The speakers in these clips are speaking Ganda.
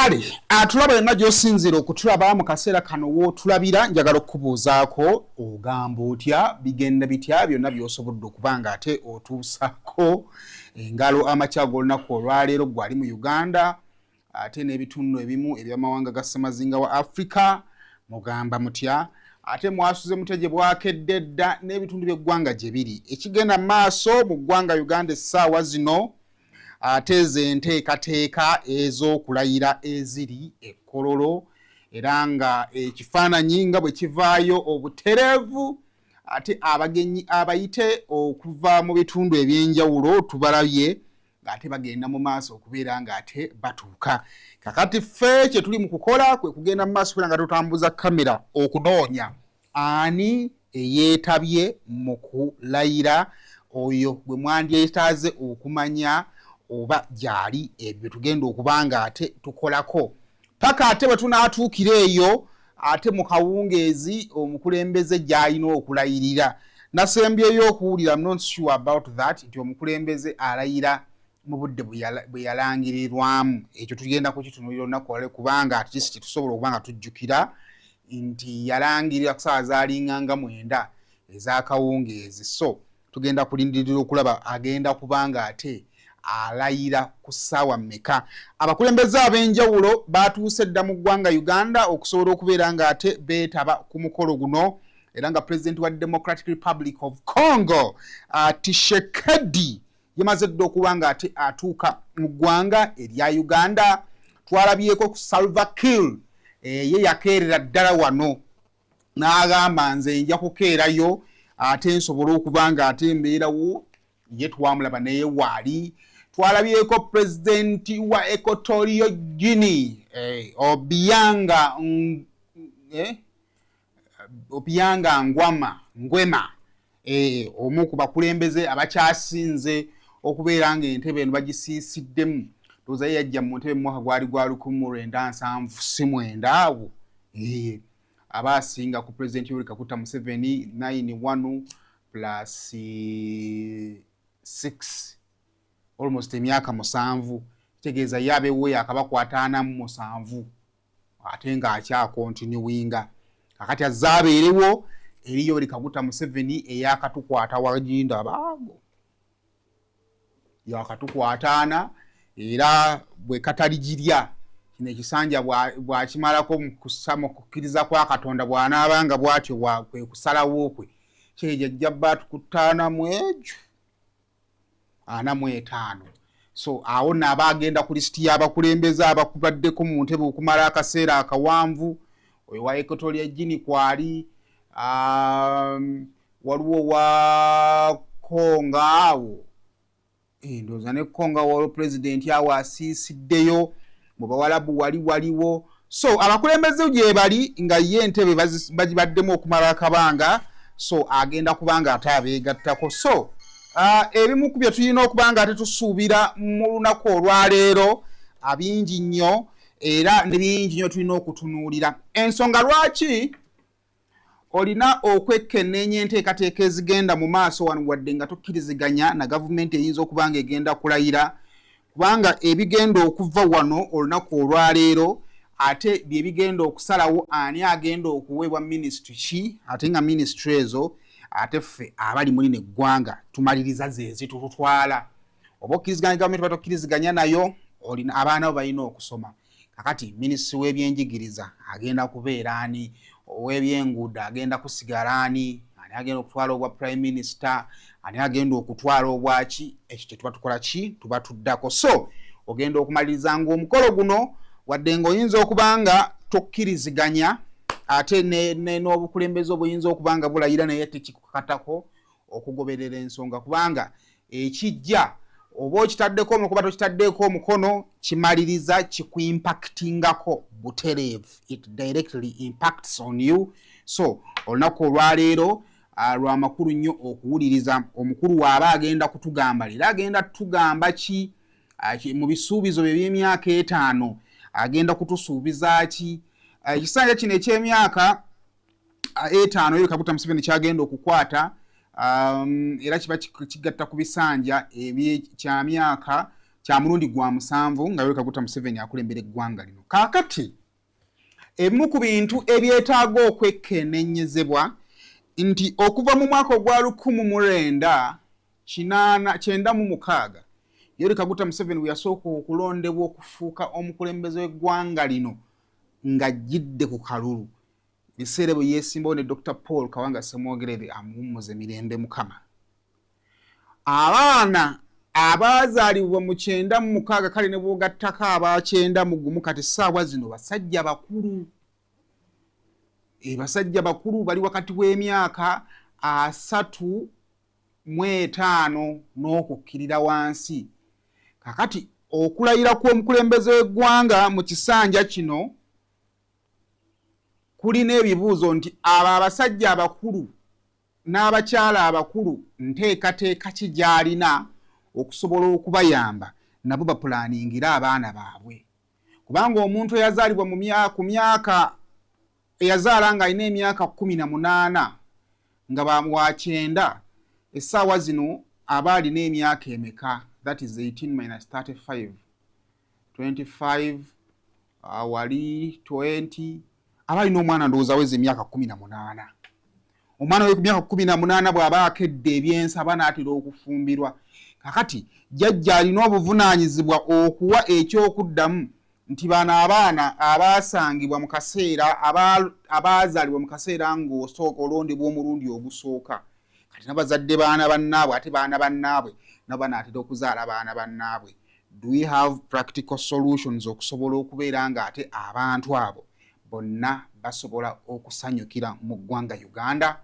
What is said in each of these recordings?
kale atulaba yenna gy'osinzira okutulaba mu kaseera kano w'otulabira njagala okukubuuzaako ogamba otya bigenda bitya byonna by'osobodde okuba nga ate otuusaako engalo amakya g'olunaku olwaleero gwali mu Uganda ate n'ebitundu ebimu eby'amawanga ga ssemazinga wa Africa mugamba mutya ate mwasuze mutye bwakedde dda n'ebitundu by'eggwanga gye biri ekigenda mu maaso mu ggwanga Uganda essaawa zino ate ze nteekateeka ez'okulayira eziri e Kololo era nga ekifaananyi nga bwe kivaayo obutereevu ate abagenyi abayite okuva mu bitundu eby'enjawulo tubalabye ng'ate bagenda mu maaso okubeera ng'ate batuuka kakati ffe kye tuli mu kukola kwe kugenda mu maaso kubeera nga tutambuza kamera okunoonya ani eyeetabye mu kulayira oyo gwe mwandyetaaze okumanya oba gyali ebyo tugenda okubanga ate tukolako paka ate bwe tunaatuukira eyo ate mu kawungeezi omukulembeze gy'alina okulayirira nasembyeyo okuwulira I'm not sure about that nti omukulembeze alayira mu budde bwe yalangirirwamu ekyo tugenda kukitunuulira olunaku olwaleero kubanga at least tusobola okuba nga tujjukira nti yalangirira ku ssaawa zaalinganga 9 ez'akawungeezi so tugenda kulindirira okulaba agenda kubanga ate alayira ku ssaawa mmeka abakulembeze ab'enjawulo batuuse dda mu ggwanga Uganda okusobola okubeera nga ate beetaba ku mukolo guno era nga President wa Democratic Republic of Congo Tshisekedi yamaze dda okuba nga ate atuuka mu ggwanga erya Uganda twalabyeko ku Salva Kiir ye yakeerera ddala wano n'agamba nze nja kukeerayo ate nsobole okuba nga ate mbeerawo ye twamulaba naye waali twalabyeko President wa Equatorial Guinea Obianga Nguema omu ku bakulembeze abakyasinze okubeera nga entebe eno bagisiisiddemu ndowooza ye yajja mu ntebe mu mwaka gwali gwa 1979 awo aba asinga ku President Yoweri Kaguta Museveni 91 plus 6 almost emyaka 7 kitegeeza yabeewo yakabakwata 47 ate nga akyakontinuwinga kakati azaabeerewo eri Yoweri Kaguta Museveni eyakatukwata wajinda baago yakatukwataana era bwe kataligirya kino ekisanja bwakimalako mu kukkiriza kwa Katonda bw'anaabanga bw'atyo kwe kusalawo kwe kyejjajja batukutaana mu ejo 45 so awo naaba agenda ku lisiti y'abakulembeze abakubaddeko mu ntebe okumala akaseera akawanvu oyo wa Equatorial Guinea kwali waliwo wa Konga awo ndowooza ne Konga waliwo President awo asiisiddeyo mu Bawalabu waliwo so abakulembeze gye bali nga ye entebe bagibaddemu okumala akabanga so agenda kubanga ate abeegattako so ebimu ku bye tulina okuba nga ate tusuubira mu lunaku olwaleero abingi nnyo era ne bingi nnyo tulina okutunuulira ensonga lwaki olina okwekenneenya enteekateeka ezigenda mu maaso wano wadde nga tokkiriziganya na gavumenti eyinza okuba nga egenda kulayira kubanga ebigenda okuva wano olunaku olwaleero ate bye bigenda okusalawo ani agenda okuweebwa minisitule ki ate nga minisitule ezo ate ffe abali muri neggwanga tumaliriza ze zitutwala oba okkiriziganya gavumenti batokkiriziganya nayo olina abaana bo balina okusoma kakati minisitule w'ebyenjigiriza agenda kubeera ani ow'ebyenguudo agenda kusigala ani agenda okutwala obwa prime minister ani agenda okutwala obwaki ekyo kyetuba tukola ki tuba tuddako so ogenda okumaliriza ng'omukolo guno wadde ng'oyinza okuba nga tokkiriziganya ate n'obukulembeze obuyinza okuba nga bulayira naye tekikukatako okugoberera ensonga kubanga ekijja oba okitaddeko omukuba tokitaddeko omukono kimaliriza kikuimpactingako butereevu it directly impacts on you so olunaku olwaleero lwa makulu nnyo okuwuliriza omukulu waaba agenda kutugamba leero agenda tutugamba ki mu bisuubizo bye by'emyaka 5 agenda kutusuubiza ki ekisanja kino eky'emyaka 5 Yoweri Kaguta Museveni kyagenda okukwata era kiba kigatta ku bisanja eby'ekyamyaka kya mulundi gwa 7 nga Yoweri Kaguta Museveni akulembera eggwanga lino. Kaakati ebimu ku bintu ebyetaaga okwekennenyezebwa nti okuva mu mwaka ogwa 1996 Yoweri Kaguta Museveni yasooka okulondebwa okufuuka omukulembeze w'eggwanga lino ng'ajjidde ku kalulu. Biseera bwe yeesimbawo ne Dr. Paul Kawanga Ssemwogerere amuwummuze mirembe Mukama. Abaana abaazaalibwa mu 96 kale ne bw'ogattako aba 91 kati ssaawa zino basajja bakulu. Basajja bakulu bali wakati w'emyaka 35 n'okukkirira wansi. Kakati okulayira kw'omukulembeze w'eggwanga mu kisanja kino kulina ebibuuzo nti abo abasajja abakulu n'abakyala abakulu nteekateeka ki gy'alina okusobola okubayamba nabo bapulaningira abaana baabwe. Kubanga omuntu eyazaalibwa ku myaka eyazaala nga alina emyaka 18 nga wa 9 essaawa zino aba alina emyaka emeka? That is 18 minus 35 25 wali 20 aba alina omwana ndowooza aweza emyaka 18. Omwana we ku myaka 18 bw'aba akedde ebyensaba n'atera okufumbirwa. Kakati jjajja alina obuvunaanyizibwa okuwa ekyokuddamu nti bano abaana abaasangibwa mu kaseera abaazaalibwa mu kaseera ng'osooka olondebwa omulundi ogusooka. Kati n'abazadde baana bannaabwe ate baana bannaabwe nabo banaatera okuzaala baana bannaabwe. Do we have practical solutions okusobola okubeera nga ate abantu abo bonna basobola okusanyukira mu ggwanga Uganda?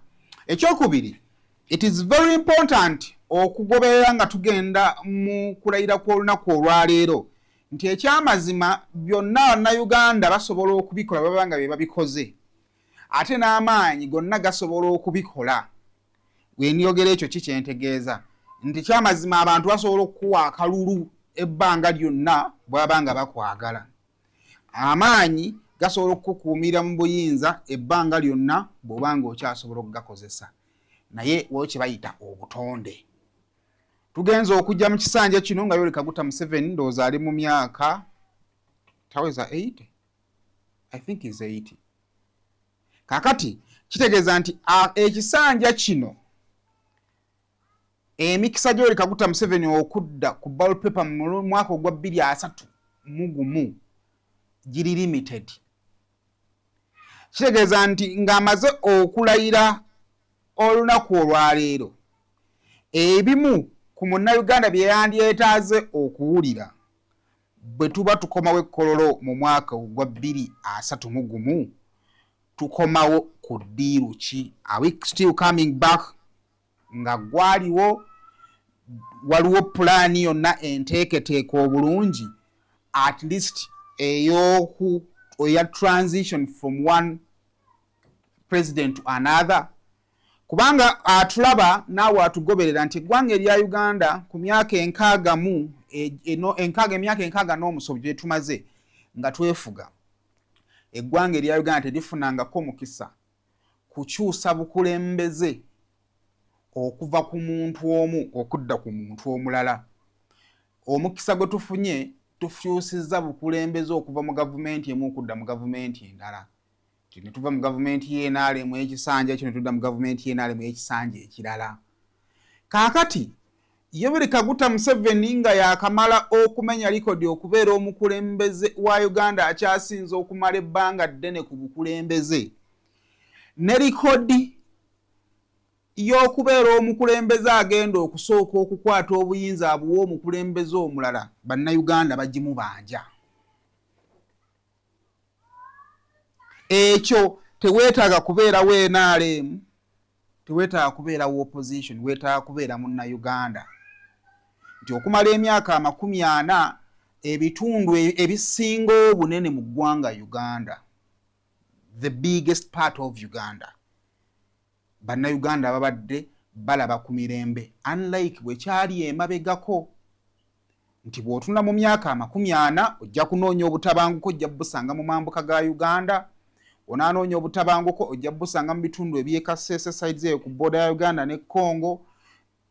Ekyokubiri, it is very important okugoberera nga tugenda mu kulayira kw'olunaku olwaleero nti ekyamazima byonna Bannayuganda basobola okubikola baba nga be babikoze, ate n'amaanyi gonna gasobola okubikola. Bwe niyogera ekyo kikyentegeeza nti kyamazima abantu basobola okuwa akalulu ebbanga lyonna bw'aba nga bakwagala. Amaanyi gasobola okukuumira mu buyinza ebbanga lyonna bw'oba nga okyasobola okugakozesa. Naye waliwo kye bayita obutonde. Tugenza okujja mu kisanja kino nga Yoweri Kaguta Museveni ndowooza ali mu myaka taweza 80. I think is 80. Kakati kitegeeza nti ekisanja kino emikisa Yoweri Kaguta Museveni okudda ku ballot paper mu mwaka ogwa 2031 giri limited. Kitegeeza nti ng'amaze okulayira olunaku olwaleero ebimu ku Munnayuganda bye yandyetaaze okuwulira bwe tuba tukomawo Kololo mu mwaka ogwa 2031 tukomawo ku ddiiru ki? Are we still coming back nga gwaliwo waliwo pulaani yonna enteeketeeka obulungi at least eya transition from one president to another? Kubanga atulaba naawe atugoberera nti eggwanga erya Uganda ku myaka emyaka enkaaga n'omusomo gye tumaze nga twefuga, eggwanga erya Uganda terifunangako mukisa kukyusa bukulembeze okuva ku muntu omu okudda ku muntu omulala. Omukisa gwe tufunye tufyusizza bukulembeze okuva mu gavumenti emu okudda mu gavumenti endala. Ne tuva mu gavumenti y'NRM ekisanja ekyo ne tudda mu gavumenti y'NRM ekisanja ekirala. Kaakati Yoweri Kaguta Museveni nga yakamala okumenya likodi okubeera omukulembeze wa Uganda akyasinze okumala ebbanga ddene ku bukulembeze, ne likodi y'okubeera omukulembeze agenda okusooka okukwata obuyinza abuwa omukulembeze omulala, Bannayuganda bagimubanja. Ekyo teweetaaga kubeerawo NRM, teweetaaga kubeerawo opposition, weetaaga kubeera Munnayuganda. Nti okumala emyaka 40 ebitundu ebisinga obunene mu ggwanga Uganda, the biggest part of Uganda, Bannayuganda babadde balaba ku mirembe, unlike bwe kyali emabegako nti bw'otunula mu myaka 40 ojja kunoonya obutabanguko ojja busanga mu mambuka ga Uganda, onaanoonya obutabanguko ojja busanga mu bitundu eby'ekasese sides eyo ku border ya Uganda ne Congo,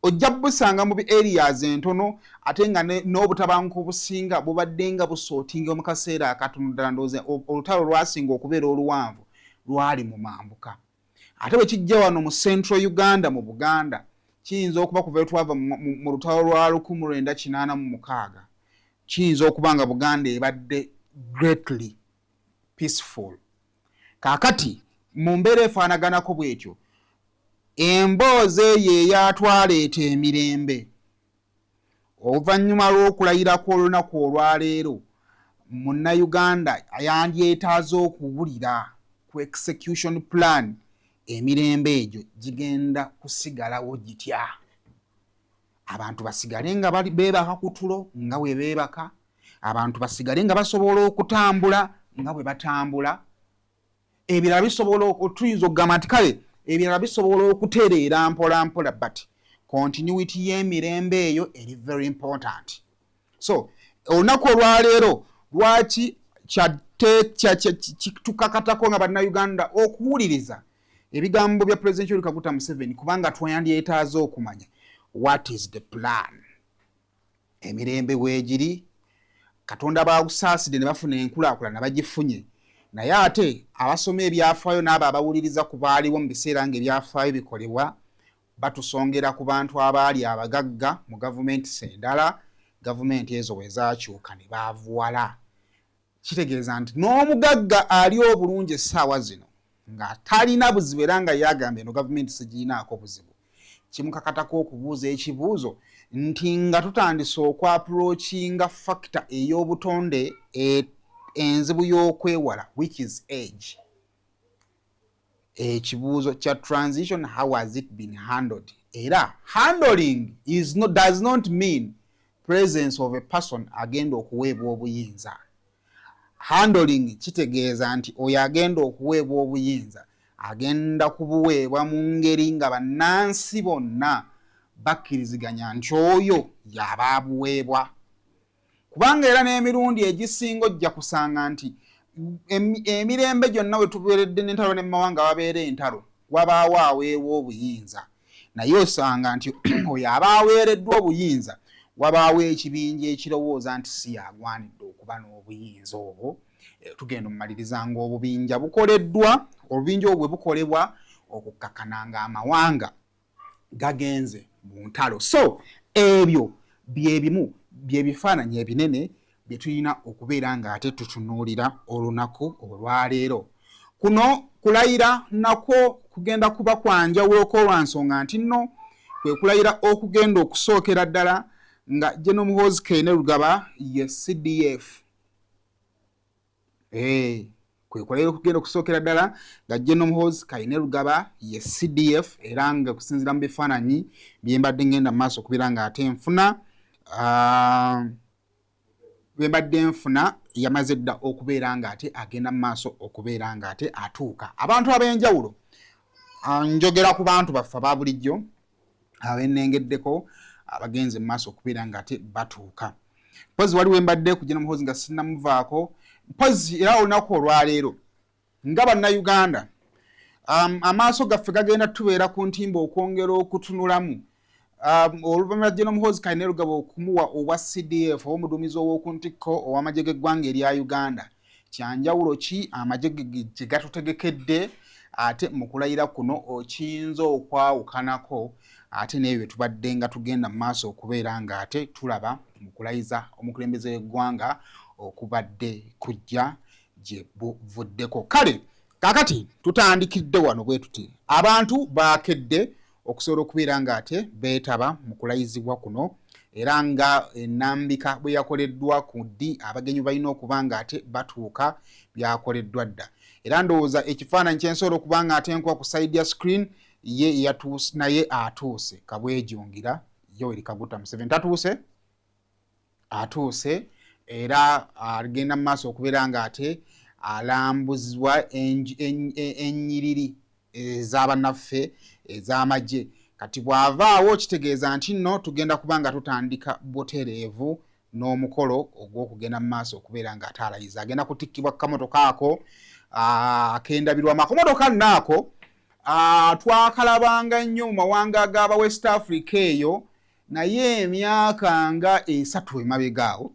ojja busanga mu areas entono ate nga n'obutabanguko obusinga bubadde nga busootinga mu kaseera akatono ddala ndowooza olutalo lwasinga okubeera oluwanvu lwali mu mambuka. Ate bwe kijja wano mu Central Uganda mu Buganda kiyinza okuba kuva twava mu lutalo lwa 1986 kiyinza okuba nga Buganda ebadde greatly peaceful. Kaakati mu mbeera efaanaganako bw'etyo emboozi eyo eyatwaleeta emirembe oluvannyuma lw'okulayirako olunaku olwaleero munnayuganda yandyetaaze okuwulira ku execution plan emirembe egyo gigenda kusigalawo gitya. Abantu basigale nga beebaka ku tulo nga bwe beebaka, abantu basigale nga basobola okutambula nga bwe batambula, ebirala bisobola tuyinza okugamba nti kale ebirala bisobola okutereera mpola mpola, but continuity y'emirembe eyo eri very important. So olunaku olwaleero lwaki tukakatako nga bannayuganda okuwuliriza ebigambo bya President Yoweri Kaguta Museveni kubanga twandyetaaze okumanya what is the plan. Emirembe weegiri, Katonda baagusaasidde ne bafuna enkulaakulana bagifunye, naye ate abasoma ebyafaayo n'abo abawuliriza ku baaliwo mu biseera ng'ebyafaayo bikolebwa batusongera ku bantu abaali abagagga mu gavumenti endala, gavumenti ezo bwe zaakyuka ne baavuwala. Kitegeeza nti n'omugagga ali obulungi essaawa zino nga talina buzibu era nga yagamba eno gavumenti sigirinaako buzibu, kimukakatako okubuuza ekibuuzo nti nga tutandise okwapurokinga factor ey'obutonde enzibu y'okwewala which is age. Ekibuuzo kya transition, how has it been handled? Era handling does not mean presence of a person agenda okuweebwa obuyinza. Handling kitegeeza nti oyo agenda okuweebwa obuyinza agenda kubuweebwa mu ngeri nga bannansi bonna bakkiriziganya nti oyo y'aba abuweebwa. Kubanga era n'emirundi egisinga ojja kusanga nti emirembe gyonna we tubeeredde n'entalo ne mawanga wabeera entalo wabaawo aweebwa obuyinza, naye osanga nti oyo aba aweereddwa obuyinza wabaawo ekibinja ekirowooza nti si yagwanidde okuba n'obuyinza obwo. Tugenda omumaliriza ng'obubinja bukoleddwa, olubinja obwo bwe bukolebwa okukkakananga amawanga gagenze mu ntalo. So ebyo byebimu byebifaananyi ebinene bye tulina okubeera nga ate tutunuulira olunaku olwaleero. Kuno kulayira nakwo kugenda kuba kwanjawuloko olwa nsonga nti nno kwe kulayira okugenda okusookera ddala nga General Muhoozi Kainerugaba ye CDF. Kwe kulayira okugenda okusookera ddala nga General Muhoozi Kainerugaba ye CDF era nga kusinziira mu bifaananyi bye mbadde ngenda mu maaso okubeera nga ate nfuna yamaze dda okubeera nga ate agenda mu maaso okubeera nga ate atuuka. Abantu ab'enjawulo, njogera ku bantu baffe aba bulijjo abennengeddeko abagenze mu maaso okubeera nga ate batuuka. Mpozi waliwo embadde ku General Muhoozi nga sinnamuvaako. Mpozi era olunaku olwaleero nga bannayuganda amaaso gaffe gagenda tubeera ku ntimba okwongera okutunulamu oluvannyuma General Muhoozi Kainerugaba okumuwa obwa CDF omuduumizi ow'oku ntikko ow'amagye g'eggwanga erya Uganda. Kyanjawulo ki amagye gye gatutegekedde ate mu kulayira kuno okiyinza okwawukanako ate n'ebyo bye tubadde nga tugenda mu maaso okubeera nga ate tulaba mu kulayiza omukulembeze w'eggwanga okubadde kujja gye buvuddeko. Kale kaakati tutandikidde wano bwe tuti abantu baakedde okusobola okubeera nga ate beetaba mu kulayizibwa kuno era nga ennambika bwe yakoleddwa ku ddi abagenyi balina okuba nga ate batuuka byakoleddwa dda. Era ndowooza ekifaananyi kyensobola okuba nga ate nkuwa ku side ya screen ye yatuuse naye atuuse Kabwejungira Yoweri Kaguta Museveni atuuse era agenda mu maaso okubeera nga ate alambuzibwa ennyiriri ez'abannaffe ez'amagye. Kati bw'avaawo kitegeeza nti nno tugenda kuba nga tutandika butereevu n'omukolo ogw'okugenda mu maaso okubeera nga ate alayiza. Agenda kutikkibwa ku kamotoka ako akendabirwamu. Akamotoka nnaako twakalabanga nnyo mu mawanga g'aba West Africa eyo, naye emyaka nga 3 emabegaawo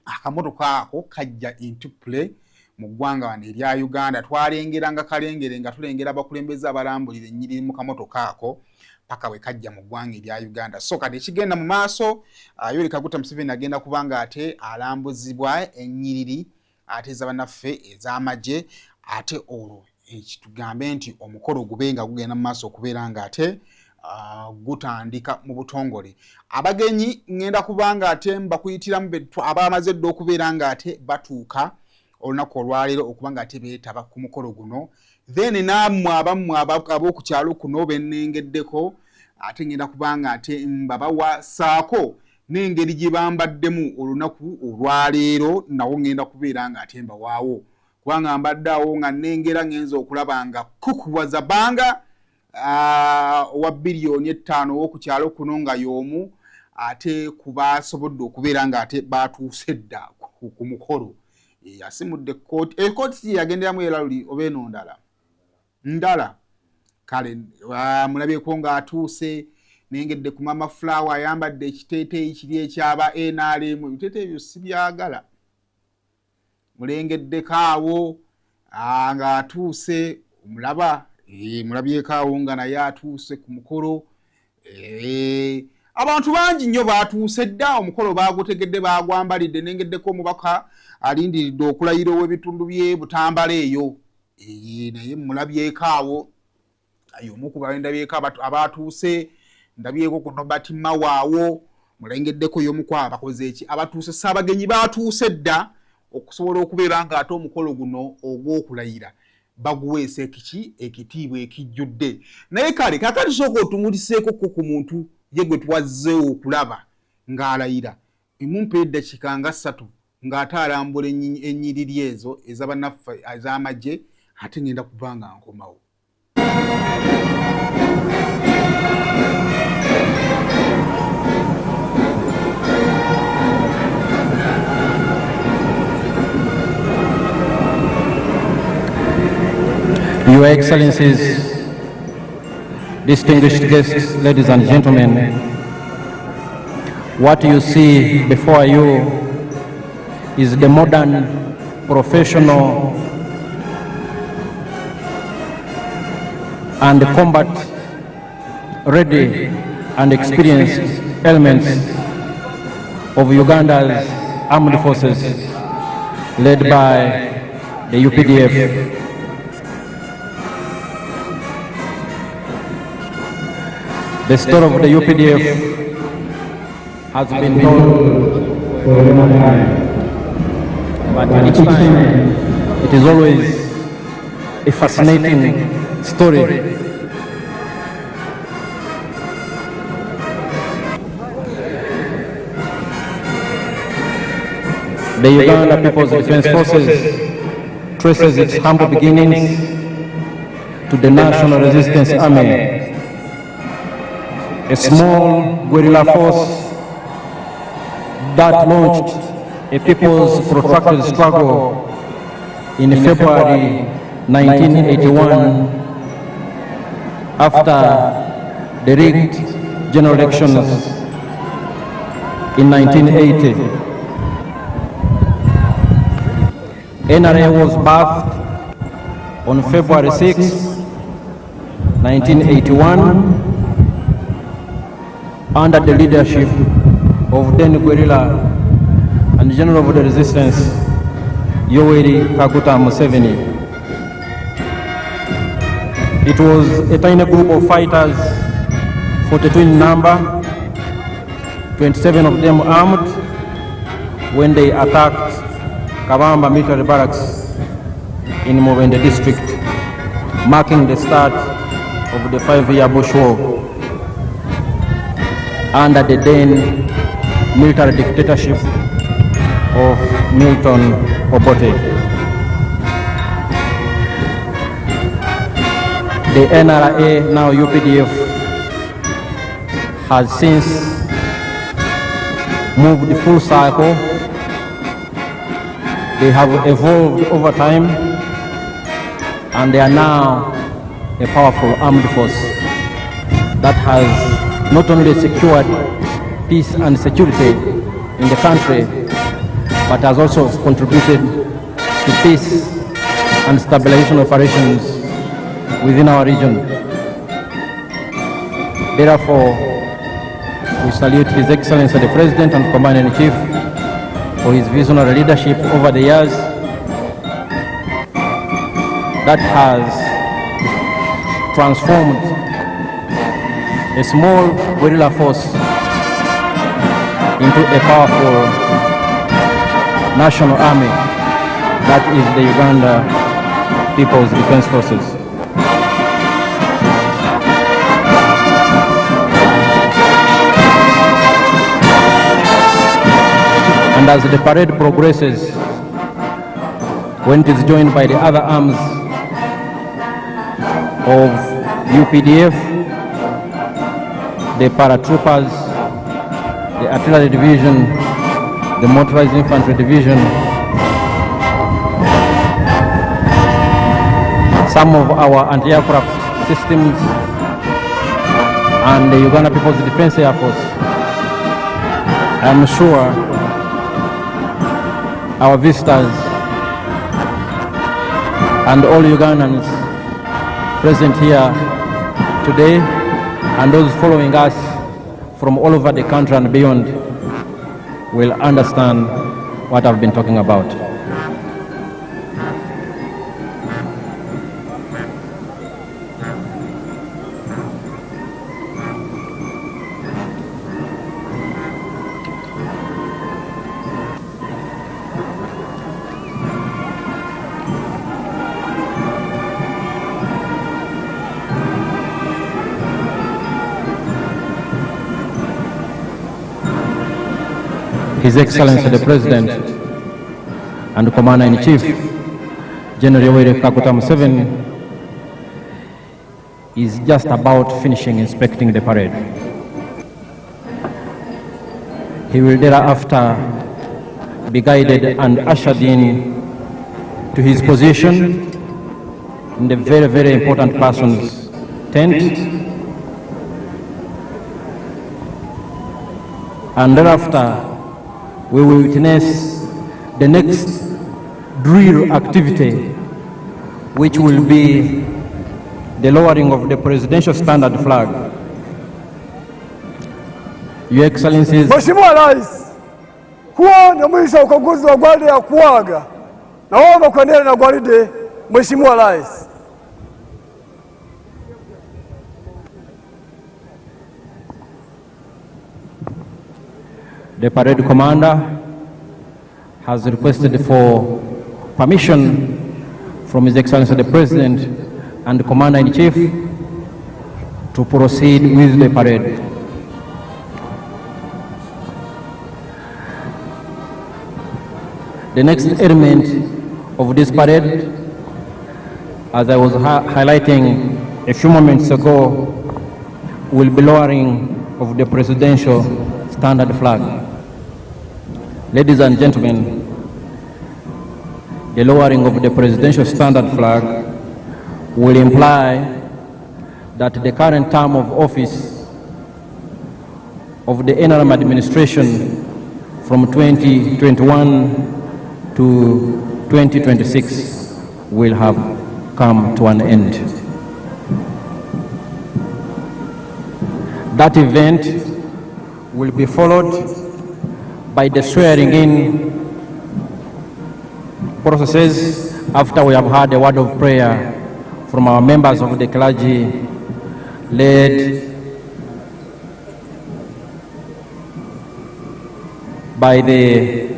akamotoka ako kajja into play mu ggwanga wano erya Uganda. Twalengeranga kalengere nga tulengera abakulembeze abalambulira ennyiriri mu kamotoka ako paka bwe kajja mu ggwanga erya Uganda. So kati ekigenda mu maaso, Yoweri Kaguta Museveni agenda kubanga ate alambuzibwa ennyiriri ate ez'abannaffe ez'amagye, ate olwo ekitugambe nti omukolo gube nga gugenda mu maaso okubeera nga ate gutandika mu butongole. Abagenyi ngenda kubanga ate mbakuyitiramu abamaze dda okubeera nga ate batuuka olunaku olwaleero okuba nga ate beetaba ku mukolo guno. Then nammwe abammwe ab'oku kyalo kuno bennengeddeko ate ngenda kubanga ate mbabawa saako n'engeri gye bambaddemu olunaku olwaleero nawo ngenda kubeera nga ate mbawaawo, kubanga mbadde awo nga nnengera ngenza okulaba nga kukuwaza banga owa biliyoni 5 ow'oku kyalo kuno nga y'omu ate kubasobodde okubeera nga ate batuuse dda ku mukolo. Asimudde ekkooti, ekkooti si yagenderamu era luli oba eno ndala kale mulabyeko ng'atuuse nengedde ku Maama Flower ayambadde ekiteeteeyi kiri ekyaba NRM. Ebiteeteeyi ebyo si byagala, mulengeddeko awo ng'atuuse omulaba, mulabyeko awo nga naye atuuse ku mukolo. Abantu bangi nnyo batuuse dda, omukolo bagutegedde bagwambalidde. Nengeddeko omubaka alindiridde okulayira ow'ebitundu by'e Butambala eyo, naye mulabyeko awo omu ku balendabyeko abatuuse. Ndabyeko ku Nobert Mawaawo, mulengeddeko y'omuku abakoze eki abatuuse. Ssaabagenyi batuuse dda okusobola okubeera nga ate omukolo guno ogw'okulayira baguweesa ekitiibwa ekijjudde. Naye kale kakati sooka otumuliseeko ku muntu ye gwe twazzeewo okulaba ng'alayira, emumpa eddakiika nga 3 ng'ate alambula ennyiriri ezo ez'abannaffe ez'amagye, ate ngenda kuba nga nkomawo. Your Excellencies, distinguished guests, ladies and gentlemen, what you see before you is the modern, professional, and combat-ready and experienced elements of Uganda's armed forces, led by the UPDF. The story of the UPDF has been told for a long time, but each time it is always a fascinating story. The Uganda People's Defense Forces traces its humble beginnings to the National Resistance Army, a small guerrilla force that launched a people's protracted struggle in February 1981 after the rigged general elections in 1980. NRA was birthed on February 6, 1981 under the leadership of then guerrilla and general of the resistance, Yoweri Kaguta Museveni. It was a tiny group of fighters, 42 in number, 27 of them armed, when they attacked Kabamba military barracks in Mubende district, marking the start of the 5-year bush war under the then military dictatorship of Milton Obote. The NRA, now UPDF, has since moved full cycle. They have evolved over time, and they are now a powerful armed force that has not only secured peace and security in the country, but has also contributed to peace and stabilization operations within our region. Therefore, we salute His Excellency the President and Commander-in-Chief for his visionary leadership over the years that has transformed a small guerrilla force into a powerful national army that is the Uganda People's Defense Forces. And as the parade progresses, when it is joined by the other arms of UPDF, the paratroopers, the artillery division, the motorized infantry division, some of our anti-aircraft systems, and the Uganda People's Defense Air Force, I am sure our visitors and all Ugandans present here today and those following us from all over the country and beyond will understand what I've been talking about. His Excellency the President and Commander-in-Chief, General Yoweri Kaguta Museveni, is just about finishing inspecting the parade. He will thereafter be guided and ushered in to his position in the very, very important person's tent, and thereafter we will witness the next drill activity, which will be the lowering of the presidential standard flag. Your Excellencies, Mheshimiwa Rais, huo ndio mwisho wa ukaguzi wa gwaride ya kuaga. Naomba kuendelea na gwaride, Mheshimiwa Rais. the parade commander has requested for permission from His Excellency the President and the Commander-in-Chief to proceed with the parade. The next element of this parade, as I was highlighting a few moments ago, will be lowering of the presidential standard flag. Ladies and gentlemen, the lowering of the presidential standard flag will imply that the current term of office of the NRM administration from 2021 to 2026 will have come to an end. That event will be followed by the swearing-in processes after we have had a word of prayer from our members of the clergy, led by the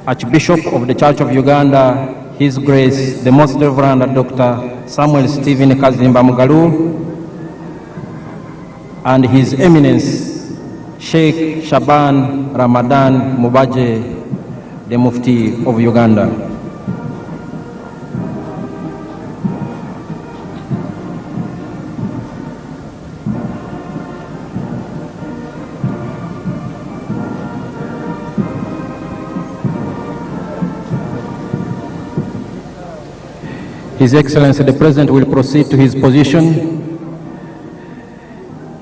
Archbishop of the Church of Uganda, His Grace, the Most Reverend Dr. Samuel Stephen Kazimba Mugalu, and His Eminence, Sheikh Shaban Ramadan Mubaje, the Mufti of Uganda. His Excellency the President will proceed to his position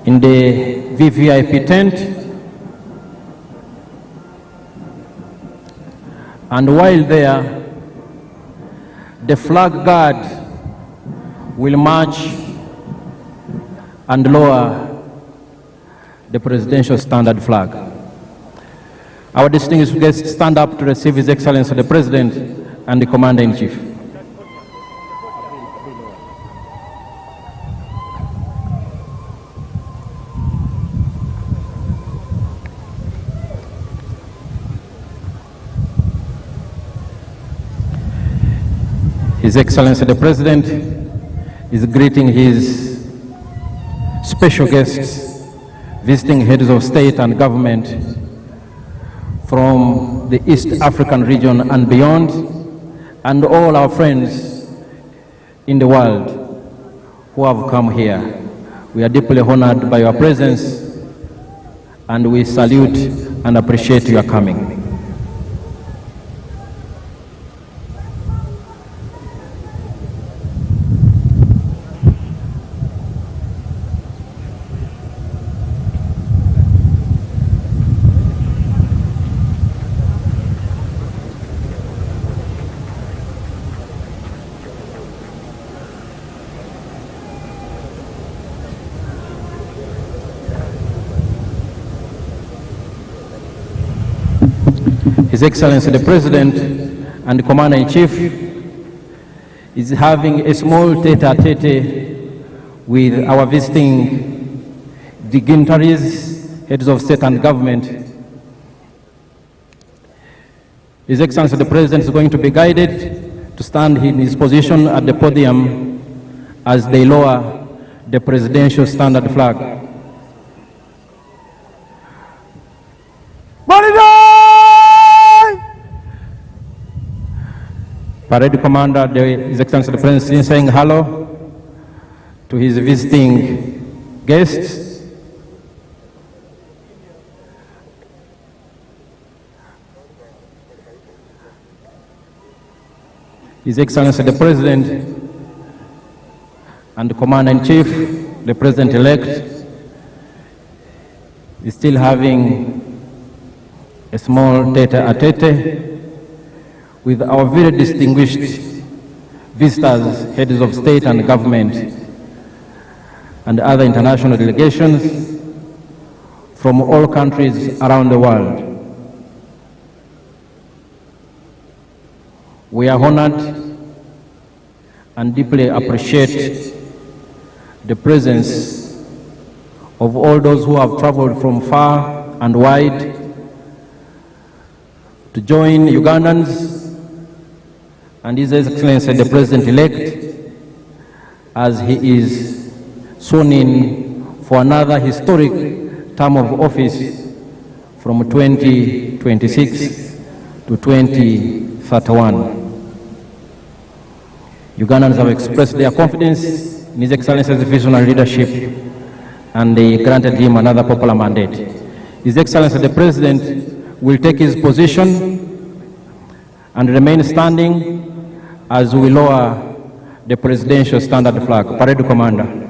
in the VVIP tent, and while there, the flag guard will march and lower the presidential standard flag. Our distinguished guests stand up to receive His Excellency the President and the Commander-in-Chief. His Excellency the President is greeting his special guests, visiting heads of state and government from the East African region and beyond, and all our friends in the world who have come here. We are deeply honored by your presence, and we salute and appreciate your coming. His Excellency the President and the Commander-in-Chief is having a small tete-a-tete with our visiting dignitaries, heads of state and government. His Excellency the President is going to be guided to stand in his position at the podium as they lower the presidential standard flag. Parade Commander, His Excellency the President, is saying hello to his visiting guests. His Excellency the President and the Commander-in-Chief, the President-elect, is still having a small tete-a-tete with our very distinguished visitors, heads of state and government, and other international delegations from all countries around the world. We are honored and deeply appreciate the presence of all those who have traveled from far and wide to join Ugandans and His Excellency the President-elect as he is sworn in for another historic term of office from 2026 to 2031. Ugandans have expressed their confidence in His Excellency's visionary leadership, and they granted him another popular mandate. His Excellency the President will take his position and remain standing as we lower the presidential standard flag. Parade Commander.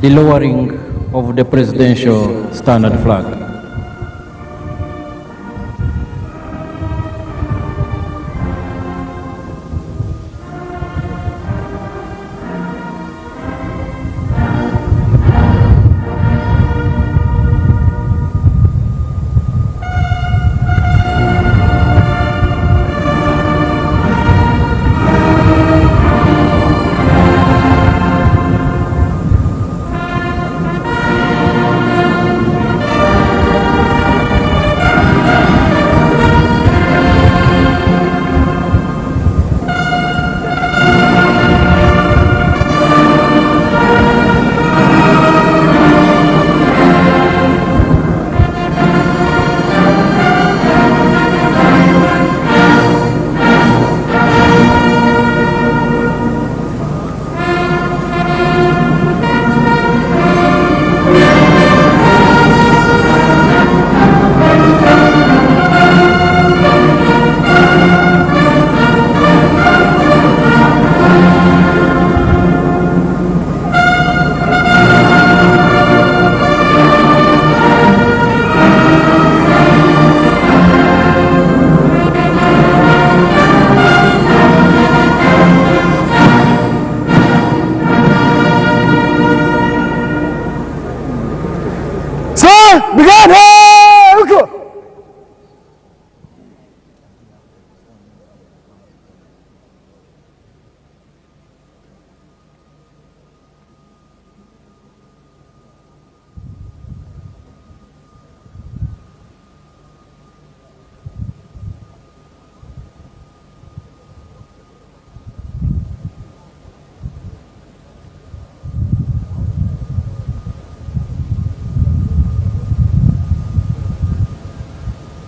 the lowering of the presidential standard flag.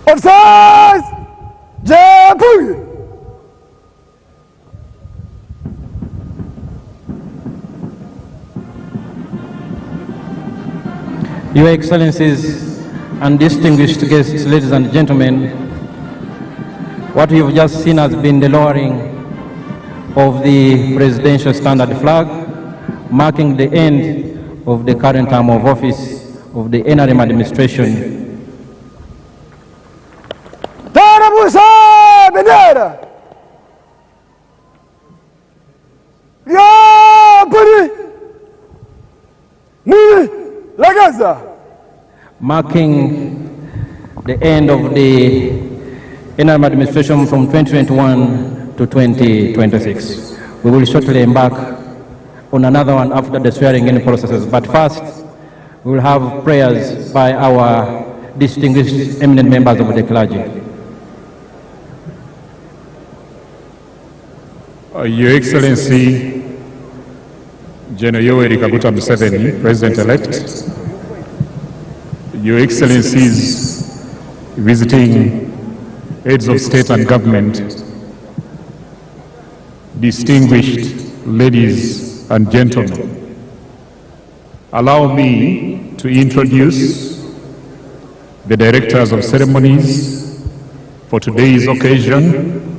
Officers! Jump! Your Excellencies and distinguished guests, ladies and gentlemen, what you've just seen has been the lowering of the presidential standard flag, marking the end of the current term of office of the NRM administration. Tarabusa bendera! Ya puri! Muli lagaza! Marking the end of the NRM administration from 2021 to 2026. We will shortly embark on another one after the swearing-in processes. But first, we will have prayers by our distinguished eminent members of the clergy. Your Excellency, General Yoweri Kaguta Museveni, President-elect, Your Excellencies, visiting heads of state and government, distinguished ladies and gentlemen, allow me to introduce the directors of ceremonies for today's occasion,